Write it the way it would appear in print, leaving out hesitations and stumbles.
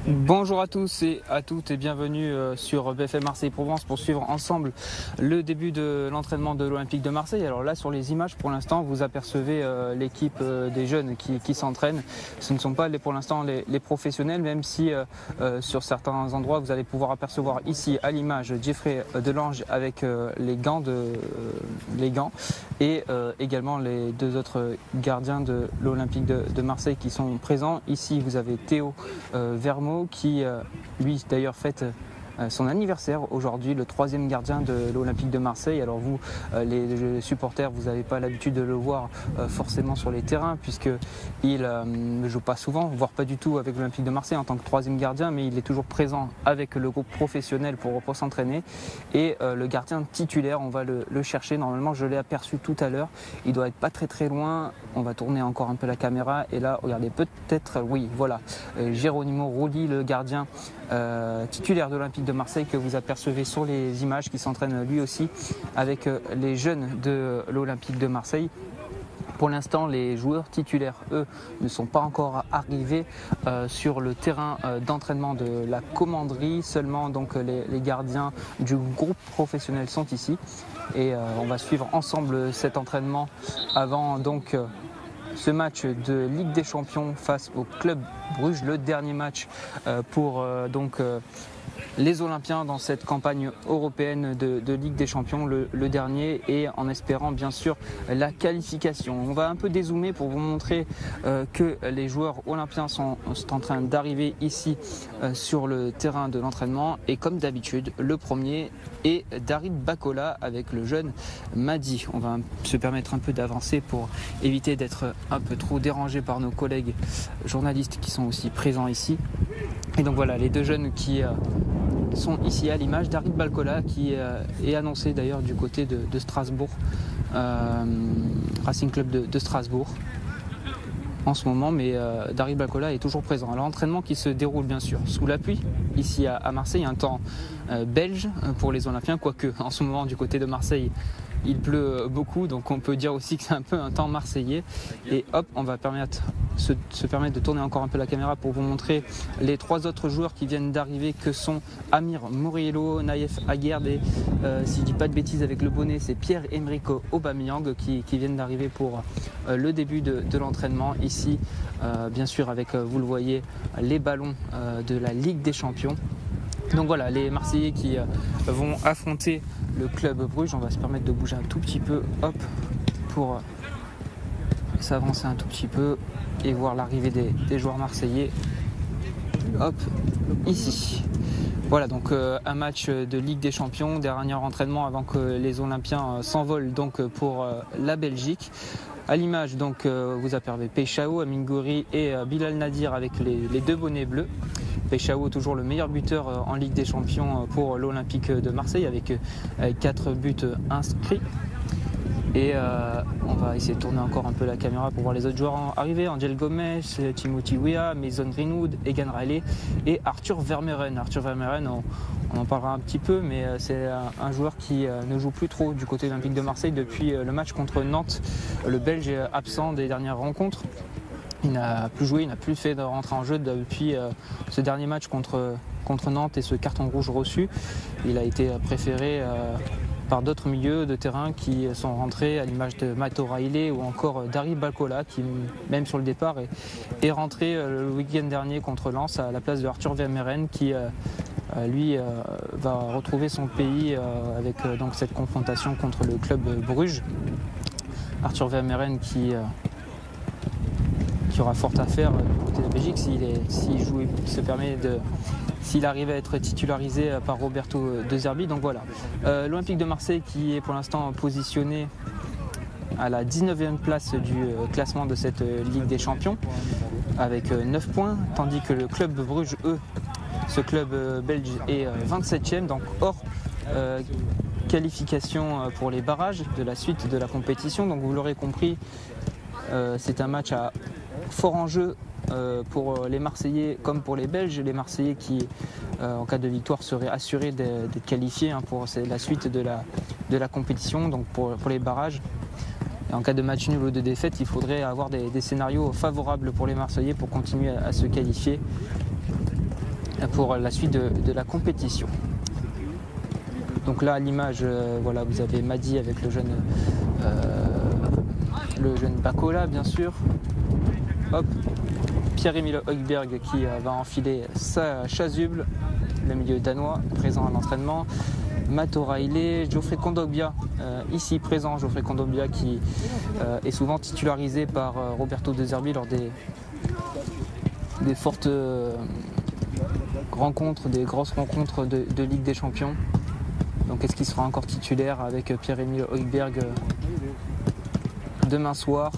Bonjour à tous et à toutes et bienvenue sur BFM Marseille-Provence pour suivre ensemble le début de l'entraînement de l'Olympique de Marseille. Alors là sur les images pour l'instant vous apercevez l'équipe des jeunes qui s'entraînent. Ce ne sont pas pour l'instant les professionnels, même si sur certains endroits vous allez pouvoir apercevoir ici à l'image Jeffrey Delange avec les gants et également les deux autres gardiens de l'Olympique de Marseille qui sont présents. Ici vous avez Théo Vermeau qui lui d'ailleurs fête son anniversaire aujourd'hui, le 3e gardien de l'Olympique de Marseille. Alors vous, les supporters, vous n'avez pas l'habitude de le voir forcément sur les terrains puisqu'il ne joue pas souvent, voire pas du tout avec l'Olympique de Marseille en tant que 3e gardien, mais il est toujours présent avec le groupe professionnel pour s'entraîner. Et le gardien titulaire, on va le chercher. Normalement, je l'ai aperçu tout à l'heure. Il doit être pas très loin. On va tourner encore un peu la caméra. Et là, regardez, peut-être, oui, voilà, Geronimo Rulli, le gardien titulaire de l'Olympique de Marseille que vous apercevez sur les images, qui s'entraîne lui aussi avec les jeunes de l'Olympique de Marseille. Pour l'instant, les joueurs titulaires, eux, ne sont pas encore arrivés sur le terrain d'entraînement de la commanderie. Seulement, donc, les gardiens du groupe professionnel sont ici. Et on va suivre ensemble cet entraînement avant donc ce match de Ligue des Champions face au Club Bruges, le dernier match pour les Olympiens dans cette campagne européenne de Ligue des Champions, le dernier, et en espérant bien sûr la qualification. On va un peu dézoomer pour vous montrer que les joueurs olympiens sont en train d'arriver ici sur le terrain de l'entraînement, et comme d'habitude le premier est Darid Bakola avec le jeune Madi. On va se permettre un peu d'avancer pour éviter d'être un peu trop dérangé par nos collègues journalistes qui sont aussi présents ici. Et donc voilà, les deux jeunes qui sont ici à l'image. Darid Bakola qui est annoncé d'ailleurs du côté de Strasbourg, Racing Club de Strasbourg en ce moment, mais Darid Bakola est toujours présent. Alors l'entraînement qui se déroule bien sûr sous la pluie ici à Marseille, un temps belge pour les Olympiens, quoique en ce moment du côté de Marseille il pleut beaucoup, donc on peut dire aussi que c'est un peu un temps marseillais. Et hop, on va se permettre de tourner encore un peu la caméra pour vous montrer les 3 autres joueurs qui viennent d'arriver, que sont Amir Moriello, Naïef Aguerd et si je dis pas de bêtises avec le bonnet, c'est Pierre-Emerick Aubameyang qui viennent d'arriver pour le début de l'entraînement ici, bien sûr avec, vous le voyez, les ballons de la Ligue des Champions. Donc voilà, les Marseillais qui vont affronter le Club Bruges. On va se permettre de bouger un tout petit peu, hop, pour s'avancer un tout petit peu et voir l'arrivée des joueurs marseillais, hop, ici. Voilà, donc un match de Ligue des Champions, dernier entraînement avant que les Olympiens s'envolent donc pour la Belgique. À l'image, donc, vous apercevez Peixao, Amine Gouiri et Bilal Nadir avec les 2 bonnets bleus. Peixao, toujours le meilleur buteur en Ligue des Champions pour l'Olympique de Marseille avec 4 buts inscrits. Et on va essayer de tourner encore un peu la caméra pour voir les autres joueurs arriver. Angel Gomes, Timothy Weah, Mason Greenwood, Egan Riley et Arthur Vermeeren. Arthur Vermeeren, on en parlera un petit peu, mais c'est un joueur qui ne joue plus trop du côté de l'Olympique de Marseille depuis le match contre Nantes. Le Belge est absent des dernières rencontres. Il n'a plus joué, il n'a plus fait de rentrée en jeu depuis ce dernier match contre Nantes et ce carton rouge reçu. Il a été préféré par d'autres milieux de terrain qui sont rentrés, à l'image de Matt O'Reilly ou encore Darid Bakola, qui même sur le départ est rentré le week-end dernier contre Lens à la place de Arthur Vermeeren, qui lui va retrouver son pays avec donc cette confrontation contre le Club Bruges. Arthur Vermeeren qui aura fort à faire du côté de la Belgique s'il arrive à être titularisé par Roberto De Zerbi. Donc voilà, l'Olympique de Marseille qui est pour l'instant positionné à la 19e place du classement de cette Ligue des Champions avec 9 points, tandis que le Club Bruges, ce club belge, est 27e, donc hors qualification pour les barrages de la suite de la compétition. Donc vous l'aurez compris, c'est un match à fort enjeu pour les Marseillais comme pour les Belges. Les Marseillais qui, en cas de victoire, seraient assurés d'être qualifiés pour la suite de la compétition, donc pour les barrages. Et en cas de match nul ou de défaite, il faudrait avoir des scénarios favorables pour les Marseillais pour continuer à se qualifier. pour la suite de la compétition. Donc là à l'image, voilà, vous avez Madi avec le jeune Bacola bien sûr. Hop, Pierre-Emile Højbjerg qui va enfiler sa chasuble, le milieu danois présent à l'entraînement. Matt O'Reilly, Geoffrey Kondogbia, ici présent, Geoffrey Kondogbia qui est souvent titularisé par Roberto De Zerbi lors des fortes rencontres, des grosses rencontres de Ligue des Champions. Donc est-ce qu'il sera encore titulaire avec Pierre-Emile Højbjerg demain soir?